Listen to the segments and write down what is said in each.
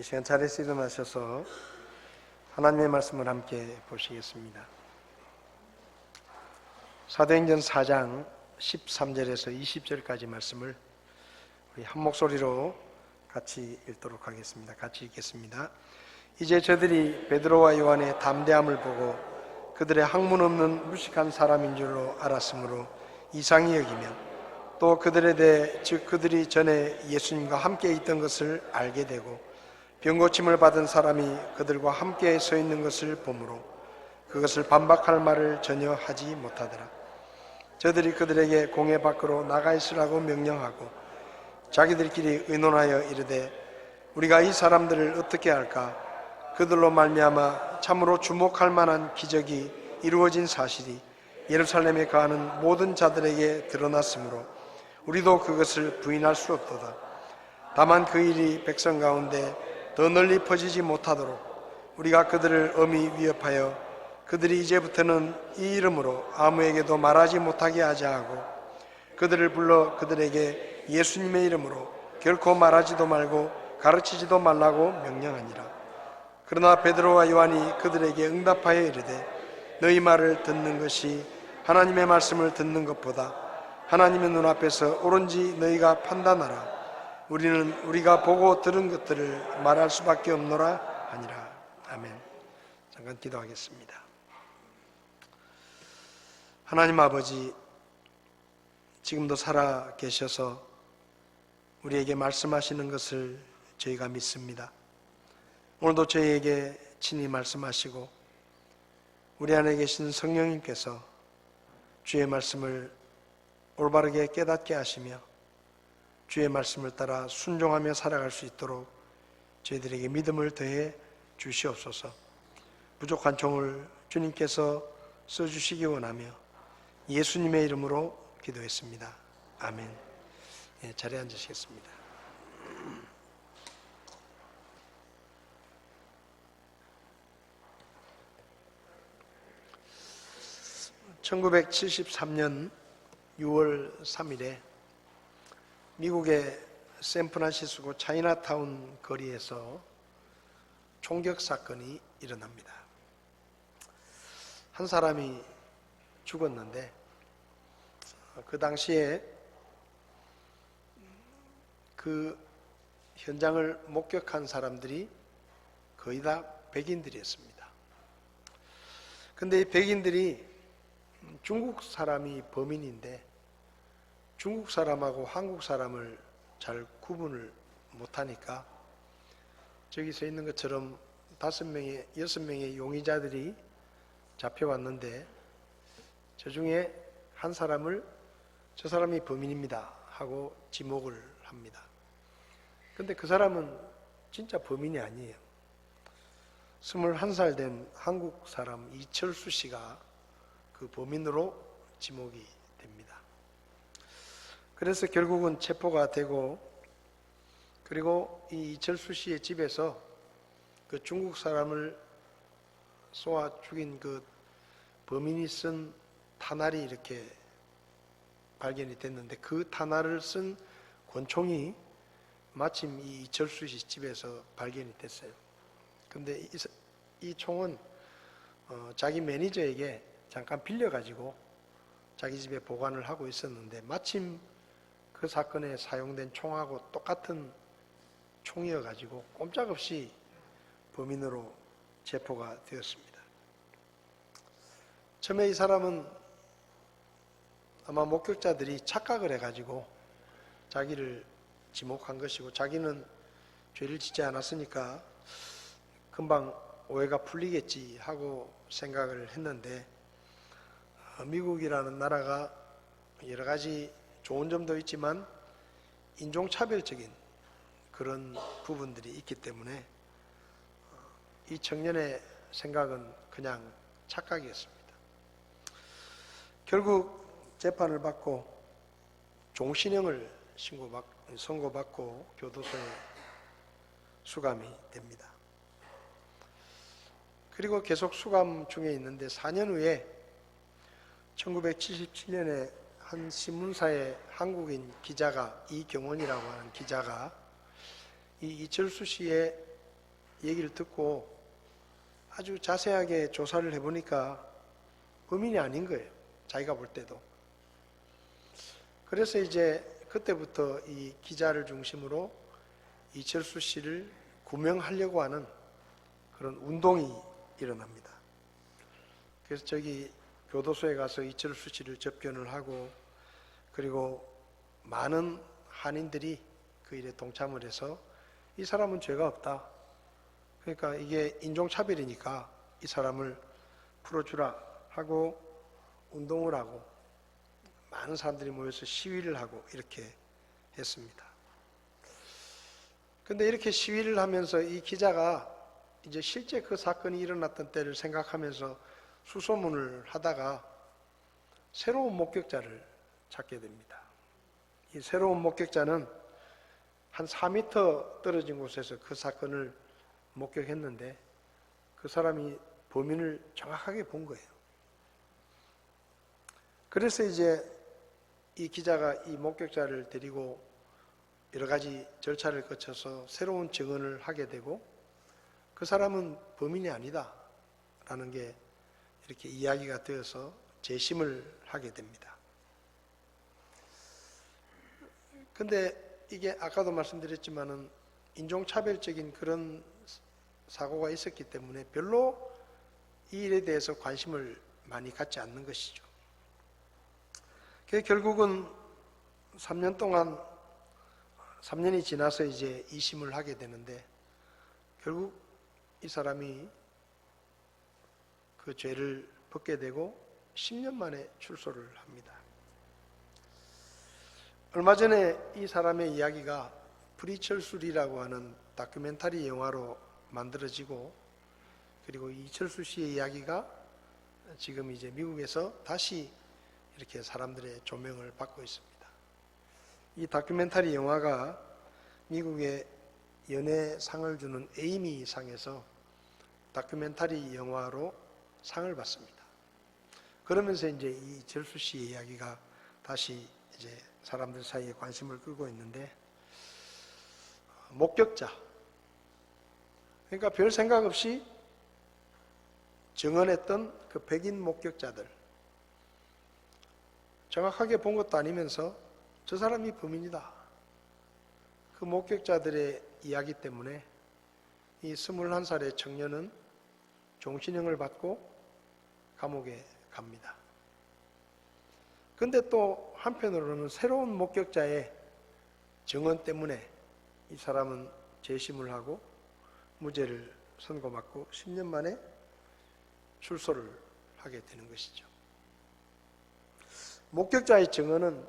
이 시간 자리에서 일어나셔서 하나님의 말씀을 함께 보시겠습니다. 사도행전 4장 13절에서 20절까지 말씀을 우리 한 목소리로 같이 읽도록 하겠습니다. 같이 읽겠습니다. 이제 저들이 베드로와 요한의 담대함을 보고 그들의 학문 없는 무식한 사람인 줄로 알았으므로 이상히 여기며 또 그들에 대해 즉 그들이 전에 예수님과 함께 있던 것을 알게 되고 병고침을 받은 사람이 그들과 함께 서 있는 것을 보므로 그것을 반박할 말을 전혀 하지 못하더라. 저들이 그들에게 공회 밖으로 나가 있으라고 명령하고 자기들끼리 의논하여 이르되 우리가 이 사람들을 어떻게 할까? 그들로 말미암아 참으로 주목할 만한 기적이 이루어진 사실이 예루살렘에 거하는 모든 자들에게 드러났으므로 우리도 그것을 부인할 수 없도다. 다만 그 일이 백성 가운데 더 널리 퍼지지 못하도록 우리가 그들을 엄히 위협하여 그들이 이제부터는 이 이름으로 아무에게도 말하지 못하게 하자 하고 그들을 불러 그들에게 예수님의 이름으로 결코 말하지도 말고 가르치지도 말라고 명령하니라. 그러나 베드로와 요한이 그들에게 응답하여 이르되 너희 말을 듣는 것이 하나님의 말씀을 듣는 것보다 하나님의 눈앞에서 옳은지 너희가 판단하라. 우리는 우리가 보고 들은 것들을 말할 수밖에 없노라 하니라. 아멘. 잠깐 기도하겠습니다. 하나님 아버지, 지금도 살아 계셔서 우리에게 말씀하시는 것을 저희가 믿습니다. 오늘도 저희에게 친히 말씀하시고 우리 안에 계신 성령님께서 주의 말씀을 올바르게 깨닫게 하시며 주의 말씀을 따라 순종하며 살아갈 수 있도록 저희들에게 믿음을 더해 주시옵소서. 부족한 종을 주님께서 써주시기 원하며 예수님의 이름으로 기도했습니다. 아멘. 자리에 앉으시겠습니다. (1973년 6월 3일에) 미국의 샌프란시스코 차이나타운 거리에서 총격 사건이 일어납니다. 한 사람이 죽었는데 그 당시에 그 현장을 목격한 사람들이 거의 다 백인들이었습니다. 근데 이 백인들이 중국 사람이 범인인데 중국 사람하고 한국 사람을 잘 구분을 못하니까 저기 서 있는 것처럼 5명의, 6명의 용의자들이 잡혀왔는데 저 중에 한 사람을 저 사람이 범인입니다 하고 지목을 합니다. 근데 그 사람은 진짜 범인이 아니에요. 21살 된 한국 사람 이철수 씨가 그 범인으로 지목이 됩니다. 그래서 결국은 체포가 되고 그리고 이 이철수 씨의 집에서 그 중국 사람을 쏘아 죽인 그 범인이 쓴 탄알이 이렇게 발견이 됐는데 그 탄알을 쓴 권총이 마침 이 이철수 씨 집에서 발견이 됐어요. 근데 이 총은 자기 매니저에게 잠깐 빌려가지고 자기 집에 보관을 하고 있었는데 마침 그 사건에 사용된 총하고 똑같은 총이어가지고 꼼짝없이 범인으로 체포가 되었습니다. 처음에 이 사람은 아마 목격자들이 착각을 해가지고 자기를 지목한 것이고 자기는 죄를 짓지 않았으니까 금방 오해가 풀리겠지 하고 생각을 했는데 미국이라는 나라가 여러 가지 좋은 점도 있지만 인종차별적인 그런 부분들이 있기 때문에 이 청년의 생각은 그냥 착각이었습니다. 결국 재판을 받고 종신형을 선고받고 교도소에 수감이 됩니다. 그리고 계속 수감 중에 있는데 4년 후에 1977년에 한 신문사의 한국인 기자가 이경원이라고 하는 기자가 이 이철수 씨의 얘기를 듣고 아주 자세하게 조사를 해보니까 범인이 아닌 거예요. 자기가 볼 때도. 그래서 이제 그때부터 이 기자를 중심으로 이철수 씨를 구명하려고 하는 그런 운동이 일어납니다. 그래서 저기 교도소에 가서 이철수 씨를 접견을 하고, 그리고 많은 한인들이 그 일에 동참을 해서 이 사람은 죄가 없다. 그러니까 이게 인종차별이니까 이 사람을 풀어주라 하고 운동을 하고 많은 사람들이 모여서 시위를 하고 이렇게 했습니다. 근데 이렇게 시위를 하면서 이 기자가 이제 실제 그 사건이 일어났던 때를 생각하면서 수소문을 하다가 새로운 목격자를 찾게 됩니다. 이 새로운 목격자는 한 4m 떨어진 곳에서 그 사건을 목격했는데 그 사람이 범인을 정확하게 본 거예요. 그래서 이제 이 기자가 이 목격자를 데리고 여러 가지 절차를 거쳐서 새로운 증언을 하게 되고, 그 사람은 범인이 아니다 라는 게 이렇게 이야기가 되어서 재심을 하게 됩니다. 근데 이게 아까도 말씀드렸지만은 인종차별적인 그런 사고가 있었기 때문에 별로 이 일에 대해서 관심을 많이 갖지 않는 것이죠. 결국은 3년 동안, 3년이 지나서 이제 2심을 하게 되는데, 결국 이 사람이 그 죄를 벗게 되고 10년 만에 출소를 합니다. 얼마 전에 이 사람의 이야기가 프리철수리라고 하는 다큐멘터리 영화로 만들어지고, 그리고 이철수 씨의 이야기가 지금 이제 미국에서 다시 이렇게 사람들의 조명을 받고 있습니다. 이 다큐멘터리 영화가 미국의 연예상을 주는 에이미 상에서 다큐멘터리 영화로 상을 받습니다. 그러면서 이제 이철수 씨의 이야기가 다시 이제 사람들 사이에 관심을 끌고 있는데, 목격자, 그러니까 별 생각 없이 증언했던 그 백인 목격자들, 정확하게 본 것도 아니면서 저 사람이 범인이다. 그 목격자들의 이야기 때문에 이 21살의 청년은 종신형을 받고 감옥에 갑니다. 근데 또 한편으로는 새로운 목격자의 증언 때문에 이 사람은 재심을 하고 무죄를 선고받고 10년 만에 출소를 하게 되는 것이죠. 목격자의 증언은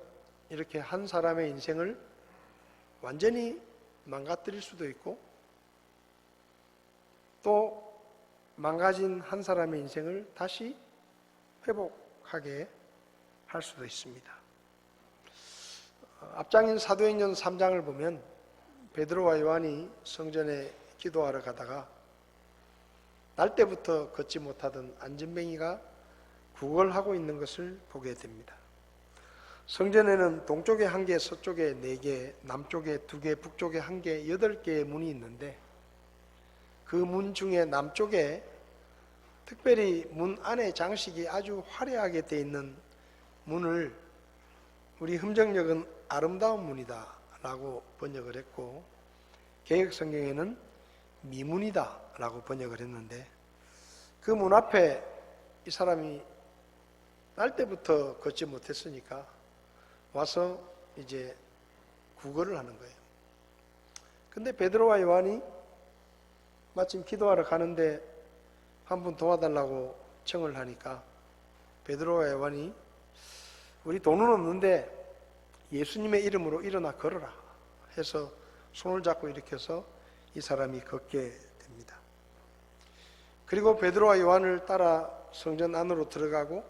이렇게 한 사람의 인생을 완전히 망가뜨릴 수도 있고, 또 망가진 한 사람의 인생을 다시 회복하게 할 수도 있습니다. 앞장인 사도행전 3장을 보면 베드로와 요한이 성전에 기도하러 가다가 날 때부터 걷지 못하던 안진뱅이가 구걸하고 있는 것을 보게 됩니다. 성전에는 동쪽에 1개, 서쪽에 4개, 남쪽에 2개, 북쪽에 1개, 8개의 문이 있는데, 그 문 중에 남쪽에 특별히 문 안에 장식이 아주 화려하게 되어 있는 문을 우리 흠정역은 아름다운 문이다 라고 번역을 했고, 개역성경에는 미문이다 라고 번역을 했는데, 그 문 앞에 이 사람이 날 때부터 걷지 못했으니까 와서 이제 구걸을 하는 거예요. 근데 베드로와 요한이 마침 기도하러 가는데 한 분 도와달라고 청을 하니까 베드로와 요한이 우리 돈은 없는데 예수님의 이름으로 일어나 걸어라 해서 손을 잡고 일으켜서 이 사람이 걷게 됩니다. 그리고 베드로와 요한을 따라 성전 안으로 들어가고,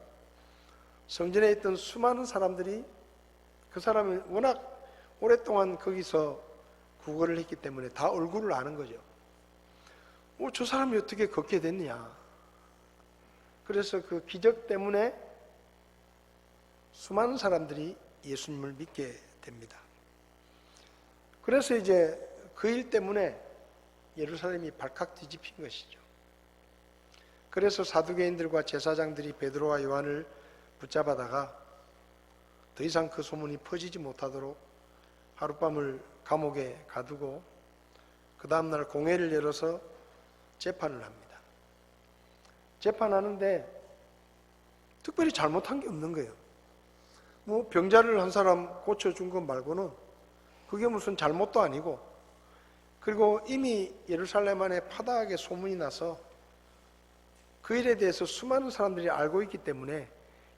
성전에 있던 수많은 사람들이 그 사람이 워낙 오랫동안 거기서 구걸을 했기 때문에 다 얼굴을 아는 거죠. 저 사람이 어떻게 걷게 됐냐. 그래서 그 기적 때문에 수많은 사람들이 예수님을 믿게 됩니다. 그래서 이제 그 일 때문에 예루살렘이 발칵 뒤집힌 것이죠. 그래서 사두개인들과 제사장들이 베드로와 요한을 붙잡아다가 더 이상 그 소문이 퍼지지 못하도록 하룻밤을 감옥에 가두고 그 다음날 공회를 열어서 재판을 합니다. 재판하는데 특별히 잘못한 게 없는 거예요. 뭐 병자를 한 사람 고쳐준 것 말고는 그게 무슨 잘못도 아니고, 그리고 이미 예루살렘 안에 파다하게 소문이 나서 그 일에 대해서 수많은 사람들이 알고 있기 때문에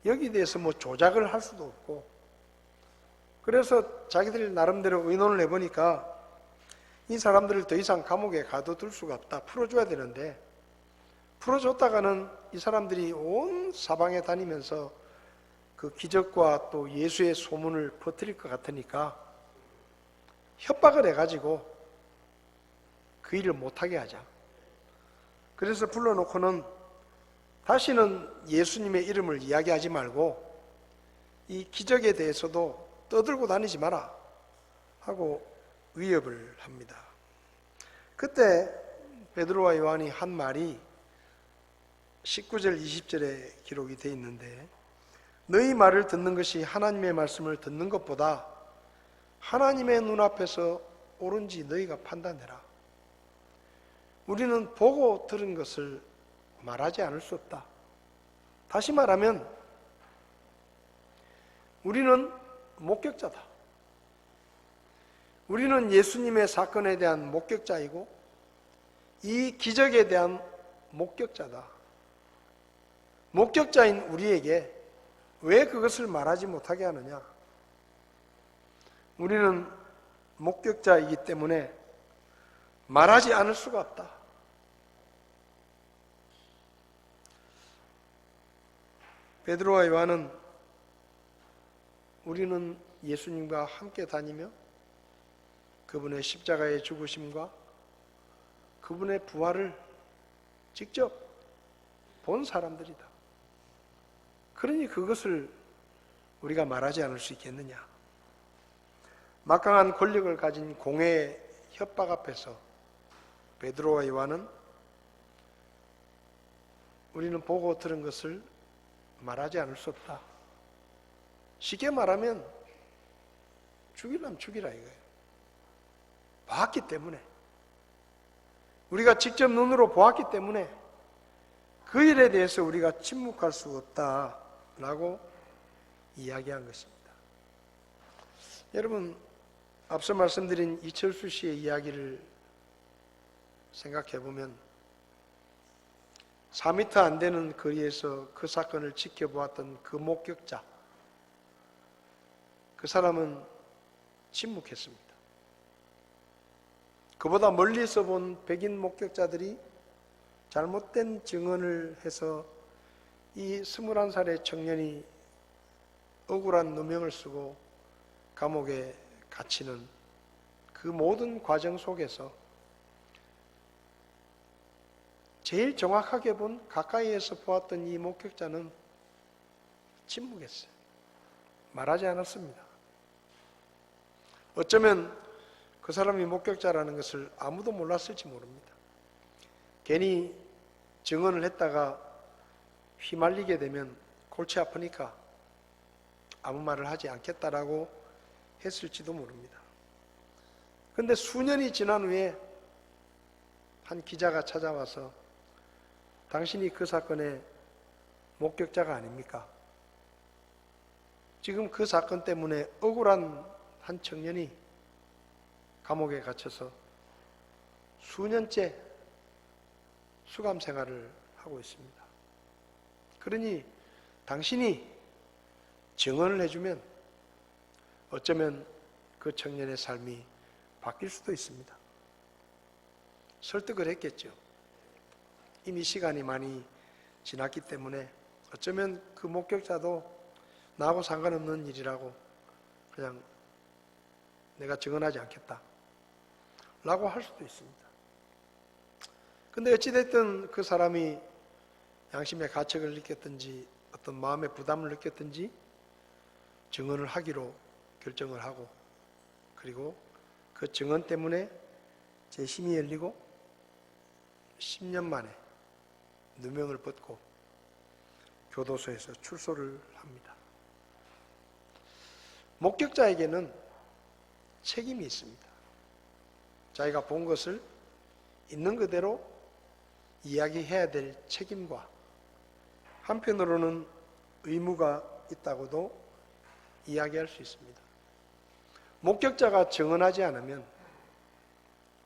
여기에 대해서 뭐 조작을 할 수도 없고, 그래서 자기들이 나름대로 의논을 해보니까 이 사람들을 더 이상 감옥에 가둬둘 수가 없다. 풀어줘야 되는데, 풀어줬다가는 이 사람들이 온 사방에 다니면서 그 기적과 또 예수의 소문을 퍼뜨릴 것 같으니까 협박을 해가지고 그 일을 못하게 하자. 그래서 불러놓고는 다시는 예수님의 이름을 이야기하지 말고 이 기적에 대해서도 떠들고 다니지 마라 하고 위협을 합니다. 그때 베드로와 요한이 한 말이 19절 20절에 기록이 되어 있는데, 너희 말을 듣는 것이 하나님의 말씀을 듣는 것보다 하나님의 눈앞에서 옳은지 너희가 판단해라. 우리는 보고 들은 것을 말하지 않을 수 없다. 다시 말하면 우리는 목격자다. 우리는 예수님의 사건에 대한 목격자이고 이 기적에 대한 목격자다. 목격자인 우리에게 왜 그것을 말하지 못하게 하느냐? 우리는 목격자이기 때문에 말하지 않을 수가 없다. 베드로와 요한은 우리는 예수님과 함께 다니며 그분의 십자가의 죽으심과 그분의 부활을 직접 본 사람들이다. 그러니 그것을 우리가 말하지 않을 수 있겠느냐? 막강한 권력을 가진 공회의 협박 앞에서 베드로와 요한은 우리는 보고 들은 것을 말하지 않을 수 없다. 쉽게 말하면 죽이려면 죽이라 이거예요. 봤기 때문에, 우리가 직접 눈으로 보았기 때문에 그 일에 대해서 우리가 침묵할 수 없다라고 이야기한 것입니다. 여러분, 앞서 말씀드린 이철수 씨의 이야기를 생각해 보면 4m 안 되는 거리에서 그 사건을 지켜보았던 그 목격자, 그 사람은 침묵했습니다. 그보다 멀리서 본 백인 목격자들이 잘못된 증언을 해서 이 21살의 청년이 억울한 누명을 쓰고 감옥에 갇히는 그 모든 과정 속에서 제일 정확하게 본 가까이에서 보았던 이 목격자는 침묵했어요. 말하지 않았습니다. 어쩌면 그 사람이 목격자라는 것을 아무도 몰랐을지 모릅니다. 괜히 증언을 했다가 휘말리게 되면 골치 아프니까 아무 말을 하지 않겠다라고 했을지도 모릅니다. 그런데 수년이 지난 후에 한 기자가 찾아와서 당신이 그 사건의 목격자가 아닙니까? 지금 그 사건 때문에 억울한 한 청년이 감옥에 갇혀서 수년째 수감 생활을 하고 있습니다. 그러니 당신이 증언을 해주면 어쩌면 그 청년의 삶이 바뀔 수도 있습니다. 설득을 했겠죠. 이미 시간이 많이 지났기 때문에 어쩌면 그 목격자도 나하고 상관없는 일이라고 그냥 내가 증언하지 않겠다 라고 할 수도 있습니다. 근데 어찌됐든 그 사람이 양심의 가책을 느꼈든지 어떤 마음의 부담을 느꼈든지 증언을 하기로 결정을 하고, 그리고 그 증언 때문에 재심이 열리고 10년 만에 누명을 벗고 교도소에서 출소를 합니다. 목격자에게는 책임이 있습니다. 자기가 본 것을 있는 그대로 이야기해야 될 책임과 한편으로는 의무가 있다고도 이야기할 수 있습니다. 목격자가 증언하지 않으면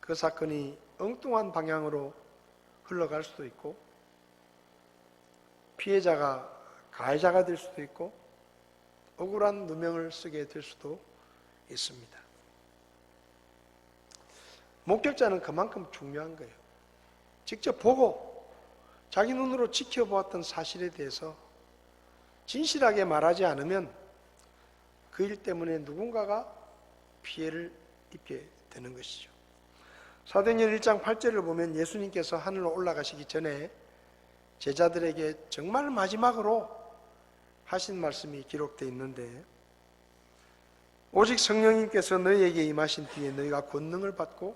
그 사건이 엉뚱한 방향으로 흘러갈 수도 있고 피해자가 가해자가 될 수도 있고 억울한 누명을 쓰게 될 수도 있습니다. 목격자는 그만큼 중요한 거예요. 직접 보고 자기 눈으로 지켜보았던 사실에 대해서 진실하게 말하지 않으면 그 일 때문에 누군가가 피해를 입게 되는 것이죠. 사도행전 1장 8절을 보면 예수님께서 하늘로 올라가시기 전에 제자들에게 정말 마지막으로 하신 말씀이 기록되어 있는데, 오직 성령님께서 너희에게 임하신 뒤에 너희가 권능을 받고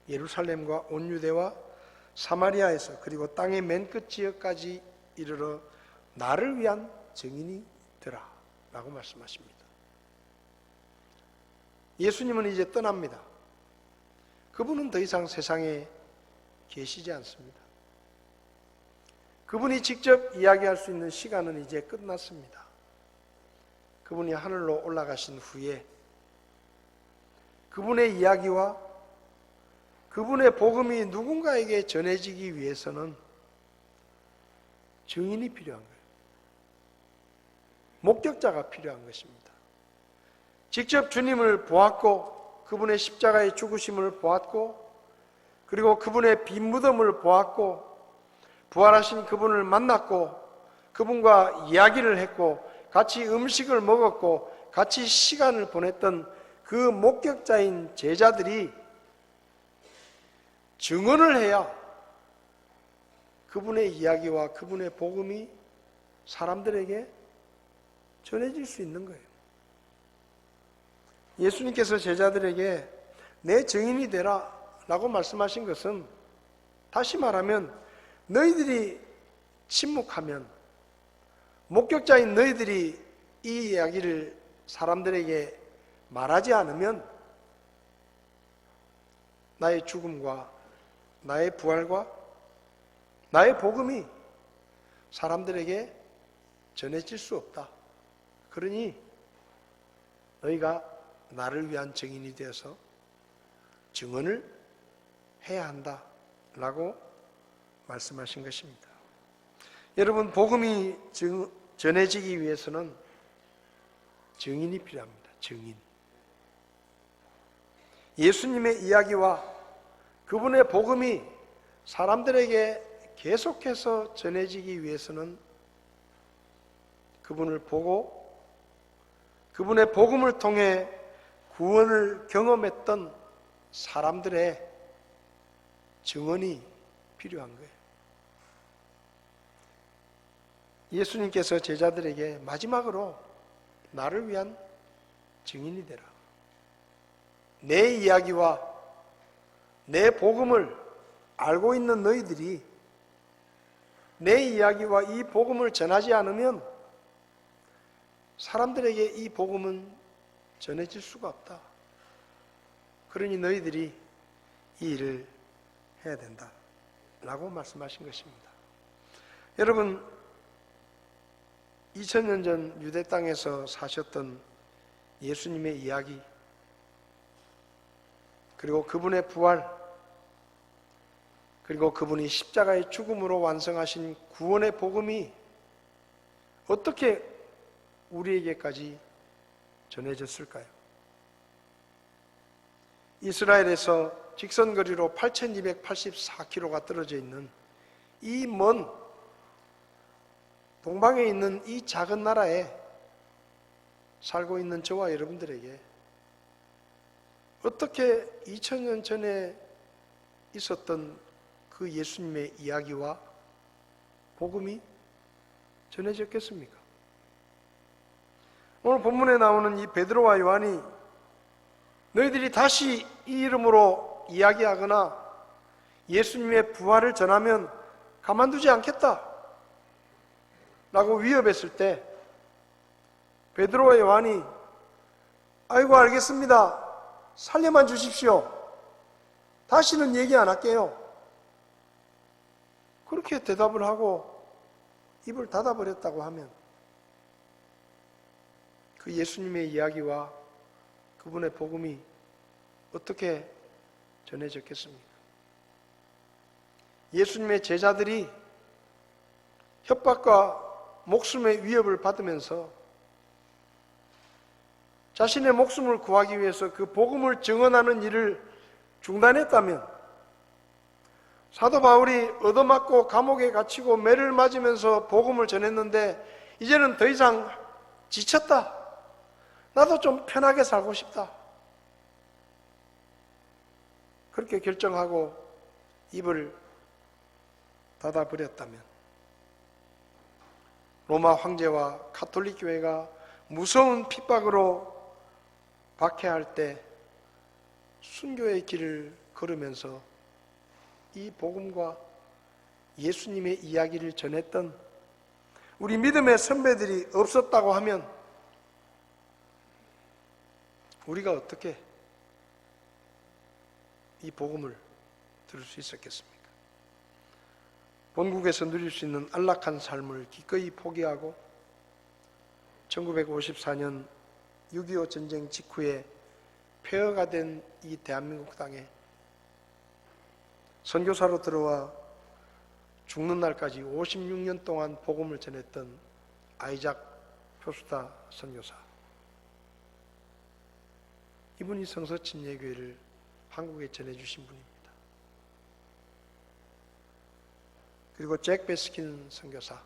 예루살렘과 온 유대와 사마리아에서 그리고 땅의 맨 끝 지역까지 이르러 나를 위한 증인이 되라 라고 말씀하십니다. 예수님은 이제 떠납니다. 그분은 더 이상 세상에 계시지 않습니다. 그분이 직접 이야기할 수 있는 시간은 이제 끝났습니다. 그분이 하늘로 올라가신 후에 그분의 이야기와 그분의 복음이 누군가에게 전해지기 위해서는 증인이 필요한 거예요. 목격자가 필요한 것입니다. 직접 주님을 보았고 그분의 십자가의 죽으심을 보았고 그리고 그분의 빈 무덤을 보았고 부활하신 그분을 만났고 그분과 이야기를 했고 같이 음식을 먹었고 같이 시간을 보냈던 그 목격자인 제자들이 증언을 해야 그분의 이야기와 그분의 복음이 사람들에게 전해질 수 있는 거예요. 예수님께서 제자들에게 내 증인이 되라 라고 말씀하신 것은, 다시 말하면 너희들이 침묵하면, 목격자인 너희들이 이 이야기를 사람들에게 말하지 않으면 나의 죽음과 나의 부활과 나의 복음이 사람들에게 전해질 수 없다. 그러니 너희가 나를 위한 증인이 되어서 증언을 해야 한다 라고 말씀하신 것입니다. 여러분, 복음이 전해지기 위해서는 증인이 필요합니다. 증인. 예수님의 이야기와 그분의 복음이 사람들에게 계속해서 전해지기 위해서는 그분을 보고 그분의 복음을 통해 구원을 경험했던 사람들의 증언이 필요한 거예요. 예수님께서 제자들에게 마지막으로 나를 위한 증인이 되라. 내 이야기와 내 복음을 알고 있는 너희들이 내 이야기와 이 복음을 전하지 않으면 사람들에게 이 복음은 전해질 수가 없다. 그러니 너희들이 이 일을 해야 된다 라고 말씀하신 것입니다. 여러분, 2000년 전 유대 땅에서 사셨던 예수님의 이야기, 그리고 그분의 부활, 그리고 그분이 십자가의 죽음으로 완성하신 구원의 복음이 어떻게 우리에게까지 전해졌을까요? 이스라엘에서 직선거리로 8284km가 떨어져 있는 이 먼 동방에 있는 이 작은 나라에 살고 있는 저와 여러분들에게 어떻게 2000년 전에 있었던 그 예수님의 이야기와 복음이 전해졌겠습니까? 오늘 본문에 나오는 이 베드로와 요한이 너희들이 다시 이 이름으로 이야기하거나 예수님의 부활을 전하면 가만두지 않겠다 라고 위협했을 때 베드로와 요한이 아이고 알겠습니다. 살려만 주십시오. 다시는 얘기 안 할게요. 그렇게 대답을 하고 입을 닫아버렸다고 하면 그 예수님의 이야기와 그분의 복음이 어떻게 전해졌겠습니까? 예수님의 제자들이 협박과 목숨의 위협을 받으면서 자신의 목숨을 구하기 위해서 그 복음을 증언하는 일을 중단했다면 사도 바울이 얻어맞고 감옥에 갇히고 매를 맞으면서 복음을 전했는데 이제는 더 이상 지쳤다. 나도 좀 편하게 살고 싶다. 그렇게 결정하고 입을 닫아버렸다면 로마 황제와 가톨릭 교회가 무서운 핍박으로 박해할 때 순교의 길을 걸으면서 이 복음과 예수님의 이야기를 전했던 우리 믿음의 선배들이 없었다고 하면 우리가 어떻게 이 복음을 들을 수 있었겠습니까? 본국에서 누릴 수 있는 안락한 삶을 기꺼이 포기하고 1954년 6.25 전쟁 직후에 폐허가 된 이 대한민국 땅에 선교사로 들어와 죽는 날까지 56년 동안 복음을 전했던 아이작 표수다 선교사. 이분이 성서침례교회를 한국에 전해주신 분입니다. 그리고 잭 베스킨 선교사,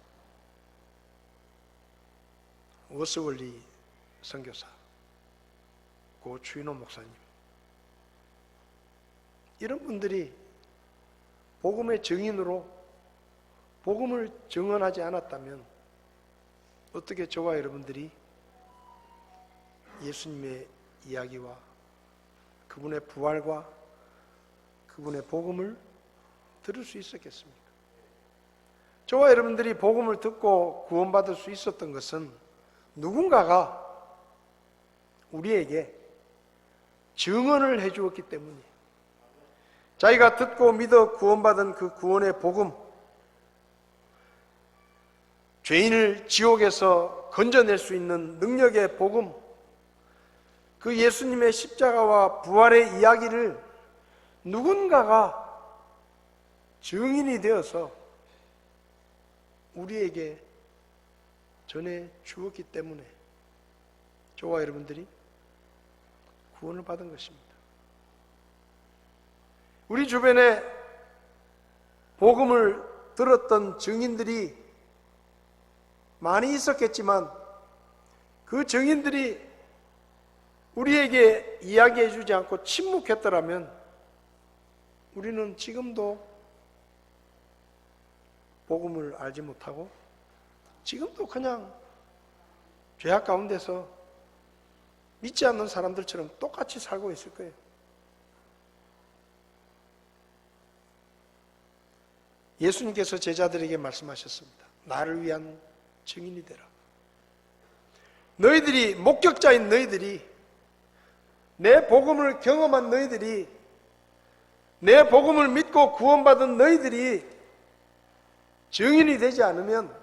워스월리 선교사, 고 추인호 목사님, 이런 분들이 복음의 증인으로 복음을 증언하지 않았다면 어떻게 저와 여러분들이 예수님의 이야기와 그분의 부활과 그분의 복음을 들을 수 있었겠습니까? 저와 여러분들이 복음을 듣고 구원받을 수 있었던 것은 누군가가 우리에게 증언을 해주었기 때문이에요. 자기가 듣고 믿어 구원받은 그 구원의 복음, 죄인을 지옥에서 건져낼 수 있는 능력의 복음, 그 예수님의 십자가와 부활의 이야기를 누군가가 증인이 되어서 우리에게 전해 주었기 때문에 저와 여러분들이 구원을 받은 것입니다. 우리 주변에 복음을 들었던 증인들이 많이 있었겠지만 그 증인들이 우리에게 이야기해 주지 않고 침묵했더라면 우리는 지금도 복음을 알지 못하고 지금도 그냥 죄악 가운데서 믿지 않는 사람들처럼 똑같이 살고 있을 거예요. 예수님께서 제자들에게 말씀하셨습니다. 나를 위한 증인이 되라. 너희들이, 목격자인 너희들이, 내 복음을 경험한 너희들이, 내 복음을 믿고 구원받은 너희들이 증인이 되지 않으면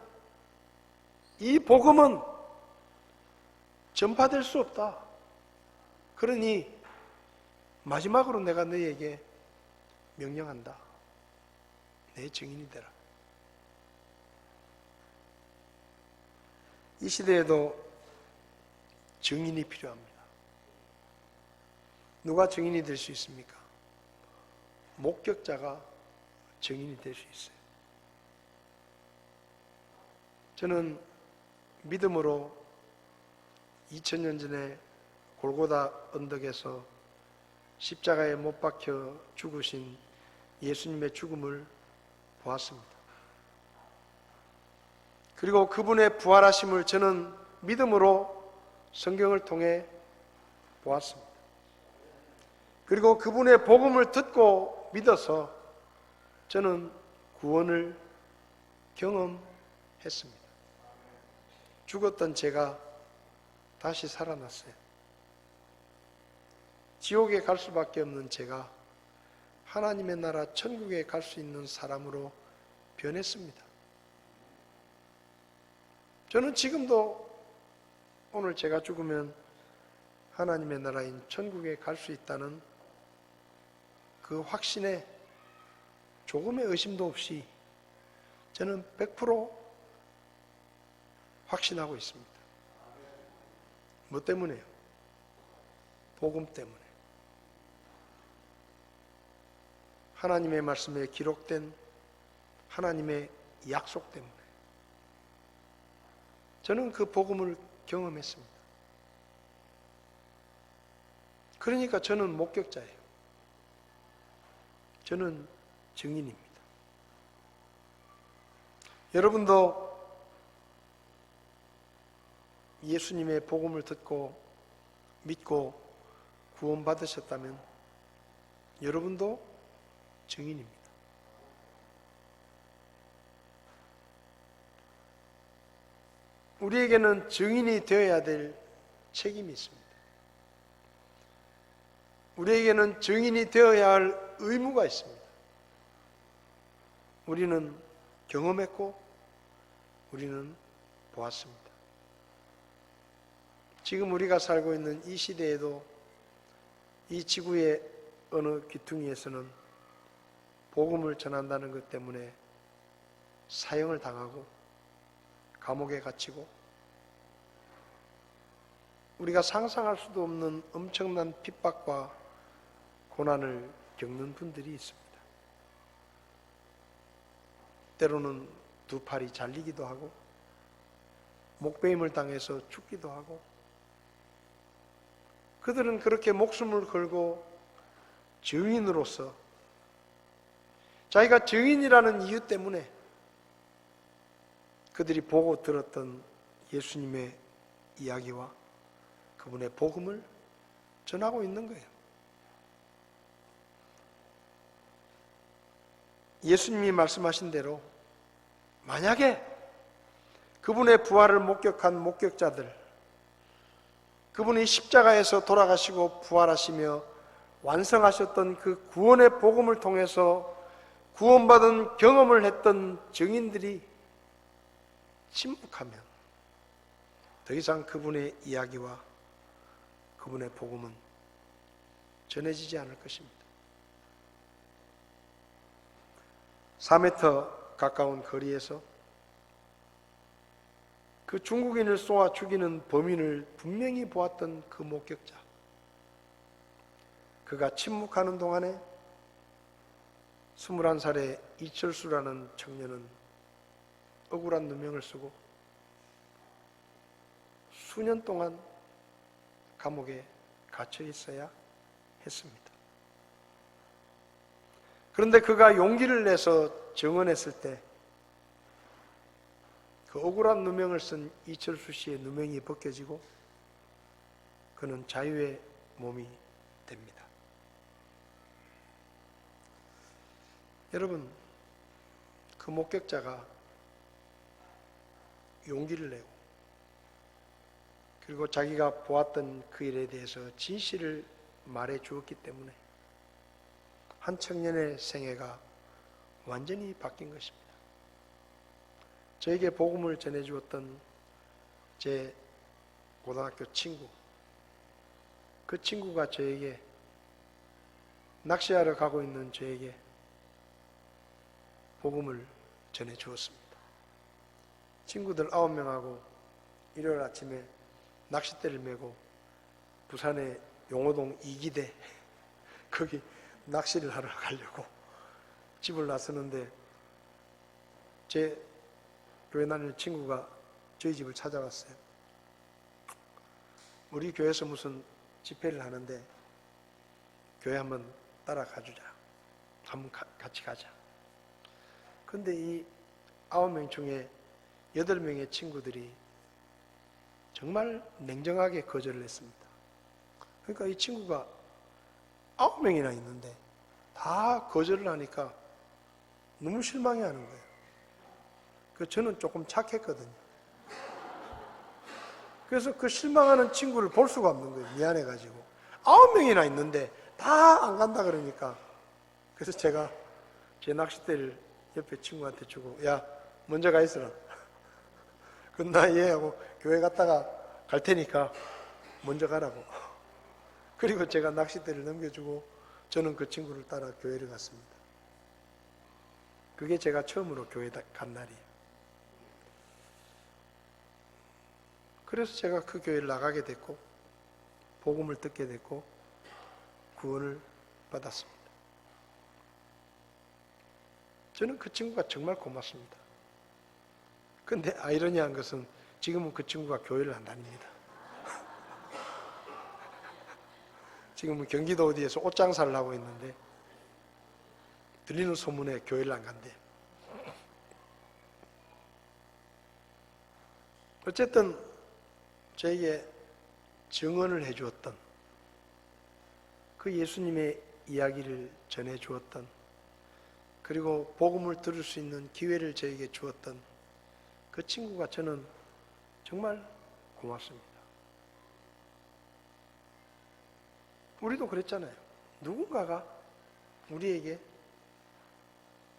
이 복음은 전파될 수 없다. 그러니 마지막으로 내가 너희에게 명령한다. 내 증인이 되라. 이 시대에도 증인이 필요합니다. 누가 증인이 될 수 있습니까? 목격자가 증인이 될 수 있어요. 저는 믿음으로 2000년 전에 골고다 언덕에서 십자가에 못 박혀 죽으신 예수님의 죽음을 보았습니다. 그리고 그분의 부활하심을 저는 믿음으로 성경을 통해 보았습니다. 그리고 그분의 복음을 듣고 믿어서 저는 구원을 경험했습니다. 죽었던 제가 다시 살아났어요. 지옥에 갈 수밖에 없는 제가 하나님의 나라 천국에 갈 수 있는 사람으로 변했습니다. 저는 지금도 오늘 제가 죽으면 하나님의 나라인 천국에 갈 수 있다는 그 확신에 조금의 의심도 없이 저는 100% 확신하고 있습니다. 뭐 때문에요? 복음 때문에. 하나님의 말씀에 기록된 하나님의 약속 때문에. 저는 그 복음을 경험했습니다. 그러니까 저는 목격자예요. 저는 증인입니다. 여러분도 예수님의 복음을 듣고 믿고 구원받으셨다면 여러분도 증인입니다. 우리에게는 증인이 되어야 될 책임이 있습니다. 우리에게는 증인이 되어야 할 의무가 있습니다. 우리는 경험했고 우리는 보았습니다. 지금 우리가 살고 있는 이 시대에도 이 지구의 어느 귀퉁이에서는 복음을 전한다는 것 때문에 사형을 당하고 감옥에 갇히고 우리가 상상할 수도 없는 엄청난 핍박과 고난을 겪는 분들이 있습니다. 때로는 두 팔이 잘리기도 하고 목베임을 당해서 죽기도 하고 그들은 그렇게 목숨을 걸고 증인으로서 자기가 증인이라는 이유 때문에 그들이 보고 들었던 예수님의 이야기와 그분의 복음을 전하고 있는 거예요. 예수님이 말씀하신 대로 만약에 그분의 부활을 목격한 목격자들, 그분이 십자가에서 돌아가시고 부활하시며 완성하셨던 그 구원의 복음을 통해서 구원받은 경험을 했던 증인들이 침묵하면 더 이상 그분의 이야기와 그분의 복음은 전해지지 않을 것입니다. 4m 가까운 거리에서 그 중국인을 쏘아 죽이는 범인을 분명히 보았던 그 목격자, 그가 침묵하는 동안에 21살의 이철수라는 청년은 억울한 누명을 쓰고 수년 동안 감옥에 갇혀 있어야 했습니다. 그런데 그가 용기를 내서 증언했을 때 그 억울한 누명을 쓴 이철수 씨의 누명이 벗겨지고 그는 자유의 몸이 됩니다. 여러분, 그 목격자가 용기를 내고 그리고 자기가 보았던 그 일에 대해서 진실을 말해 주었기 때문에 한 청년의 생애가 완전히 바뀐 것입니다. 저에게 복음을 전해주었던 제 고등학교 친구, 그 친구가 저에게 낚시하러 가고 있는 저에게 복음을 전해주었습니다. 친구들 9명하고 일요일 아침에 낚싯대를 메고 부산의 용호동 이기대 거기 낚시를 하러 가려고 집을 나서는데 제 교회 다니는 친구가 저희 집을 찾아왔어요. 우리 교회에서 무슨 집회를 하는데 교회 한번 따라가 주자. 한번 같이 가자. 근데 이 9명 중에 8명의 친구들이 정말 냉정하게 거절을 했습니다. 그러니까 이 친구가 9명이나 있는데 다 거절을 하니까 너무 실망해하는 거예요. 저는 조금 착했거든요. 그래서 그 실망하는 친구를 볼 수가 없는 거예요. 미안해가지고. 9명이나 있는데 다 안 간다 그러니까. 그래서 제가 제 낚싯대를 옆에 친구한테 주고, 야, 먼저 가 있어라. 그럼 나 얘하고 교회 갔다가 갈 테니까 먼저 가라고. 그리고 제가 낚싯대를 넘겨주고 저는 그 친구를 따라 교회를 갔습니다. 그게 제가 처음으로 교회 간 날이에요. 그래서 제가 그 교회를 나가게 됐고 복음을 듣게 됐고 구원을 받았습니다. 저는 그 친구가 정말 고맙습니다. 근데 아이러니한 것은 지금은 그 친구가 교회를 안 다닙니다. 지금은 경기도 어디에서 옷장사를 하고 있는데 들리는 소문에 교회를 안 간대. 어쨌든 저에게 증언을 해주었던 그 예수님의 이야기를 전해주었던 그리고 복음을 들을 수 있는 기회를 저에게 주었던 그 친구가 저는 정말 고맙습니다. 우리도 그랬잖아요. 누군가가 우리에게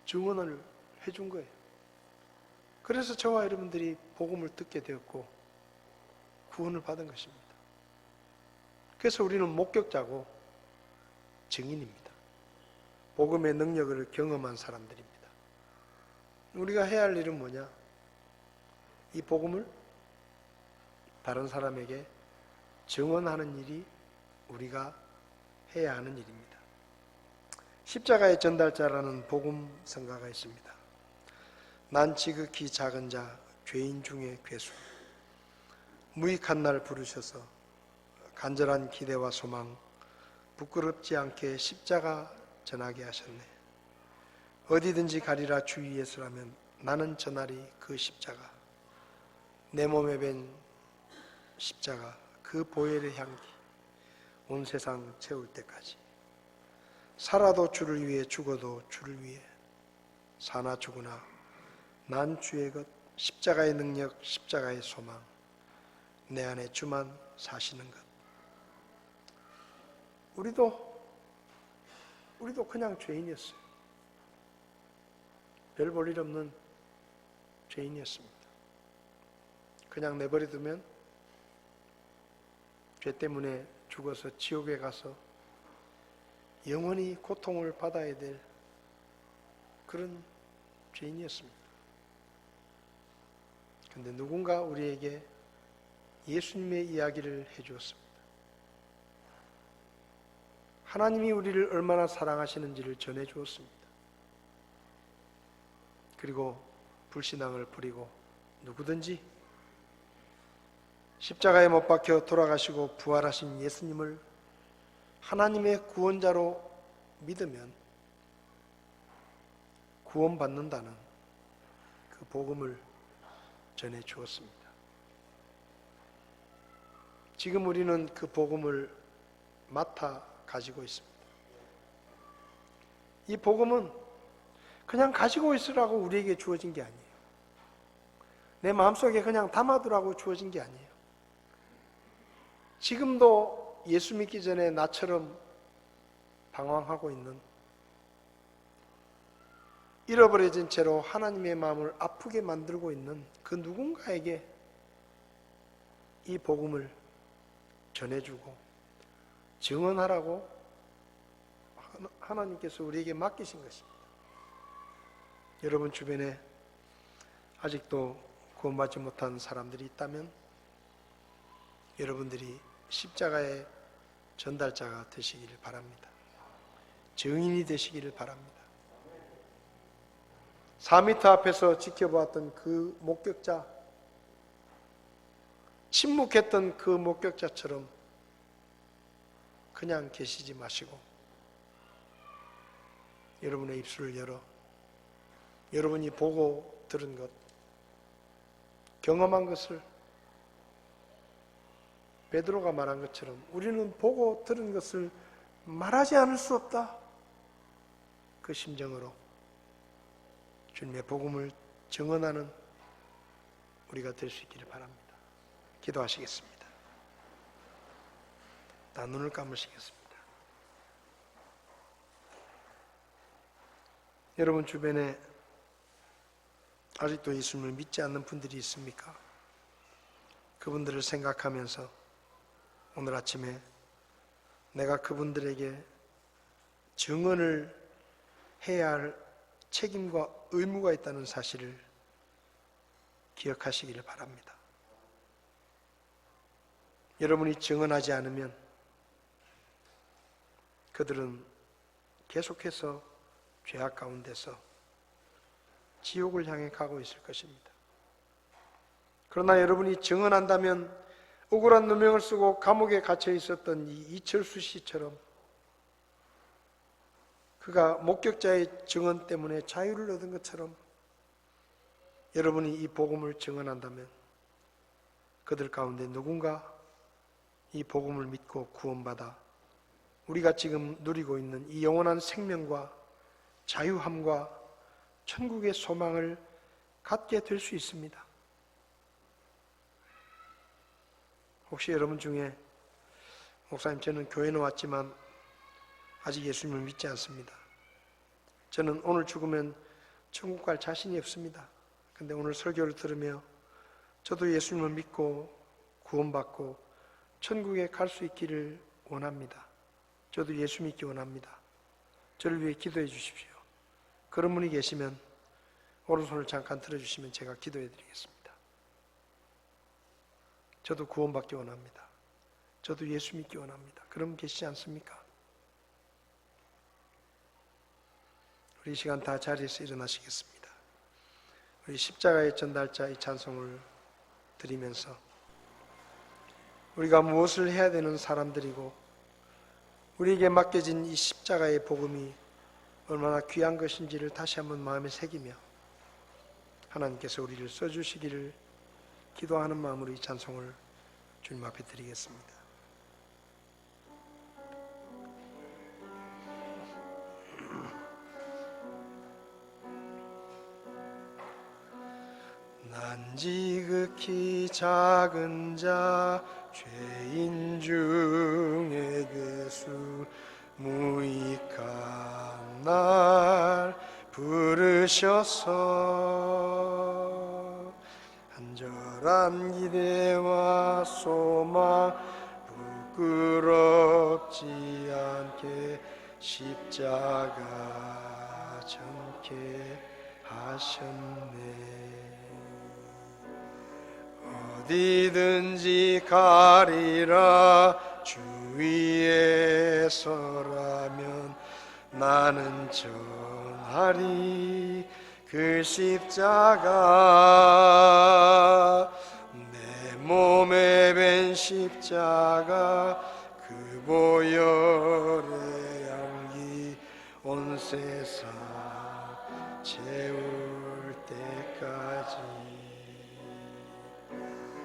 증언을 해준 거예요. 그래서 저와 여러분들이 복음을 듣게 되었고 구원을 받은 것입니다. 그래서 우리는 목격자고 증인입니다. 복음의 능력을 경험한 사람들입니다. 우리가 해야 할 일은 뭐냐? 이 복음을 다른 사람에게 증언하는 일이 우리가 해야 하는 일입니다. 십자가의 전달자라는 복음 성가가 있습니다. 난 지극히 작은 자 죄인 중에 괴수 무익한 날 부르셔서 간절한 기대와 소망 부끄럽지 않게 십자가 전하게 하셨네. 어디든지 가리라 주위에서라면 나는 전하리 그 십자가 내 몸에 밴 십자가 그 보혈의 향기 온 세상 채울 때까지 살아도 주를 위해 죽어도 주를 위해 사나 죽으나 난 주의 것 십자가의 능력 십자가의 소망 내 안에 주만 사시는 것. 우리도 그냥 죄인이었어요. 별 볼 일 없는 죄인이었습니다. 그냥 내버려두면 죄 때문에 죽어서 지옥에 가서 영원히 고통을 받아야 될 그런 죄인이었습니다. 그런데 누군가 우리에게 예수님의 이야기를 해주었습니다. 하나님이 우리를 얼마나 사랑하시는지를 전해주었습니다. 그리고 불신앙을 버리고 누구든지 십자가에 못 박혀 돌아가시고 부활하신 예수님을 하나님의 구원자로 믿으면 구원받는다는 그 복음을 전해 주었습니다. 지금 우리는 그 복음을 맡아 가지고 있습니다. 이 복음은 그냥 가지고 있으라고 우리에게 주어진 게 아니에요. 내 마음속에 그냥 담아두라고 주어진 게 아니에요. 지금도 예수 믿기 전에 나처럼 방황하고 있는 잃어버려진 채로 하나님의 마음을 아프게 만들고 있는 그 누군가에게 이 복음을 전해주고 증언하라고 하나님께서 우리에게 맡기신 것입니다. 여러분 주변에 아직도 구원받지 못한 사람들이 있다면 여러분들이 십자가의 전달자가 되시기를 바랍니다. 증인이 되시기를 바랍니다. 4m 앞에서 지켜보았던 그 목격자, 침묵했던 그 목격자처럼 그냥 계시지 마시고 여러분의 입술을 열어 여러분이 보고 들은 것, 경험한 것을 베드로가 말한 것처럼 우리는 보고 들은 것을 말하지 않을 수 없다. 그 심정으로 주님의 복음을 증언하는 우리가 될 수 있기를 바랍니다. 기도하시겠습니다. 다 눈을 감으시겠습니다. 여러분 주변에 아직도 예수님을 믿지 않는 분들이 있습니까? 그분들을 생각하면서 오늘 아침에 내가 그분들에게 증언을 해야 할 책임과 의무가 있다는 사실을 기억하시기를 바랍니다. 여러분이 증언하지 않으면 그들은 계속해서 죄악 가운데서 지옥을 향해 가고 있을 것입니다. 그러나 여러분이 증언한다면 억울한 누명을 쓰고 감옥에 갇혀 있었던 이 이철수 씨처럼 그가 목격자의 증언 때문에 자유를 얻은 것처럼 여러분이 이 복음을 증언한다면 그들 가운데 누군가 이 복음을 믿고 구원받아 우리가 지금 누리고 있는 이 영원한 생명과 자유함과 천국의 소망을 갖게 될 수 있습니다. 혹시 여러분 중에 목사님 저는 교회는 왔지만 아직 예수님을 믿지 않습니다. 저는 오늘 죽으면 천국 갈 자신이 없습니다. 근데 오늘 설교를 들으며 저도 예수님을 믿고 구원받고 천국에 갈 수 있기를 원합니다. 저도 예수 믿기 원합니다. 저를 위해 기도해 주십시오. 그런 분이 계시면 오른손을 잠깐 들어주시면 제가 기도해 드리겠습니다. 저도 구원받기 원합니다. 저도 예수 믿기 원합니다. 그런 분 계시지 않습니까? 우리 이 시간 다 자리에서 일어나시겠습니다. 우리 십자가의 전달자 이 찬송을 드리면서 우리가 무엇을 해야 되는 사람들이고 우리에게 맡겨진 이 십자가의 복음이 얼마나 귀한 것인지를 다시 한번 마음에 새기며 하나님께서 우리를 써주시기를 기도하는 마음으로 이 찬송을 주님 앞에 드리겠습니다. 난 지극히 작은 자 죄인 중에 예수 무익한 날 부르셔서 간절한 기대와 소망 부끄럽지 않게 십자가 정케 하셨네. 어디든지 가리라 주 위에 서라면 나는 전하리 그 십자가 내 몸에 밴 십자가 그 보혈의 향기 온 세상 채울 때까지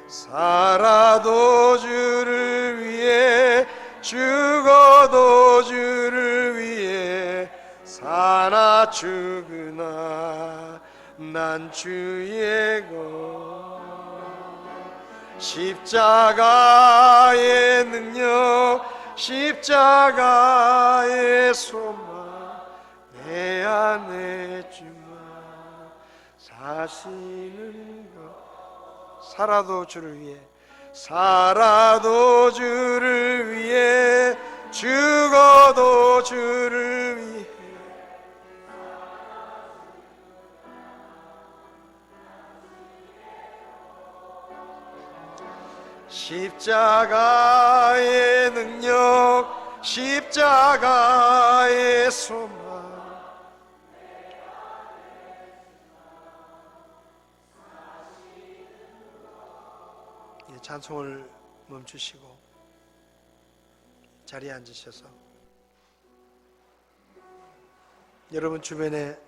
살아도 주를 위해 죽어도 주를 위해 사나 죽으나 난 주의 것 십자가의 능력 십자가의 소망 내 안에 주만 사시는 것 살아도 주를 위해 살아도 주를 위해 죽어도 주를 위해 십자가의 능력 십자가의 소망 찬송을 멈추시고 자리에 앉으셔서 여러분 주변에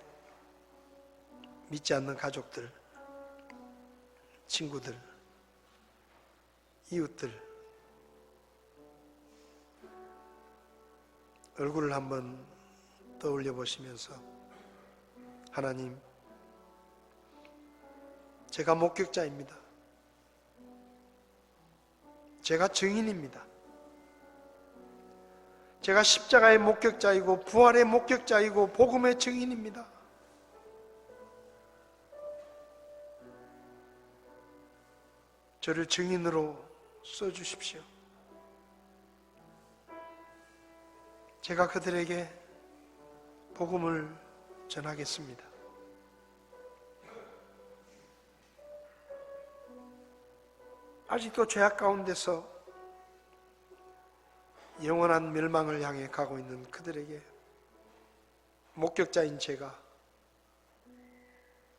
믿지 않는 가족들, 친구들, 이웃들 얼굴을 한번 떠올려 보시면서 하나님, 제가 목격자입니다. 제가 증인입니다. 제가 십자가의 목격자이고 부활의 목격자이고 복음의 증인입니다. 저를 증인으로 써주십시오. 제가 그들에게 복음을 전하겠습니다. 아직도 죄악 가운데서 영원한 멸망을 향해 가고 있는 그들에게 목격자인 제가,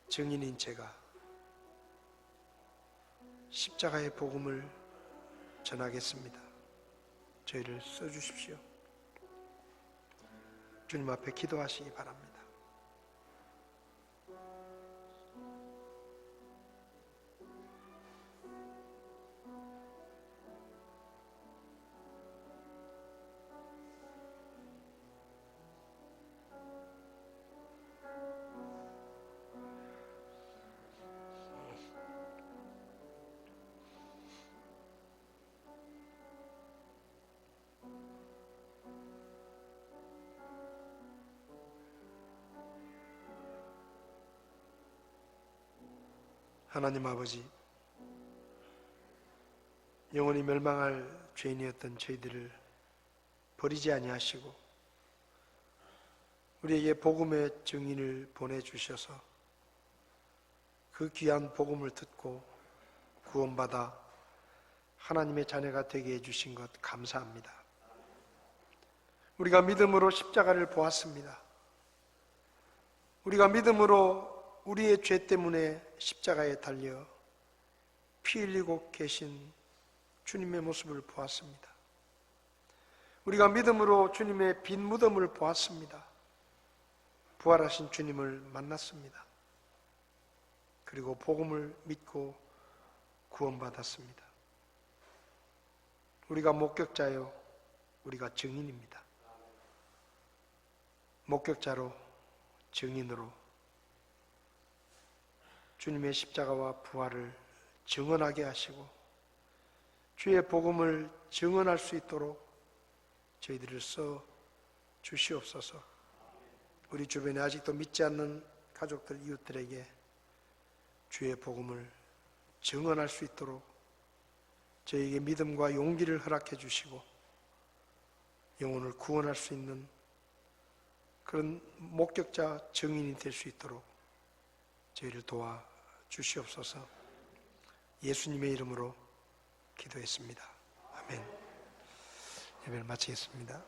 증인인 제가 십자가의 복음을 전하겠습니다. 저희를 써주십시오. 주님 앞에 기도하시기 바랍니다. 하나님 아버지, 영원히 멸망할 죄인이었던 저희들을 버리지 아니하시고 우리에게 복음의 증인을 보내주셔서 그 귀한 복음을 듣고 구원받아 하나님의 자녀가 되게 해주신 것 감사합니다. 우리가 믿음으로 십자가를 보았습니다. 우리가 믿음으로 우리의 죄 때문에 십자가에 달려 피 흘리고 계신 주님의 모습을 보았습니다. 우리가 믿음으로 주님의 빈 무덤을 보았습니다. 부활하신 주님을 만났습니다. 그리고 복음을 믿고 구원받았습니다. 우리가 목격자요, 우리가 증인입니다. 목격자로, 증인으로 주님의 십자가와 부활을 증언하게 하시고 주의 복음을 증언할 수 있도록 저희들을 써 주시옵소서. 우리 주변에 아직도 믿지 않는 가족들, 이웃들에게 주의 복음을 증언할 수 있도록 저희에게 믿음과 용기를 허락해 주시고 영혼을 구원할 수 있는 그런 목격자, 증인이 될 수 있도록 저희를 도와 주시옵소서. 예수님의 이름으로 기도했습니다. 아멘. 예배를 마치겠습니다.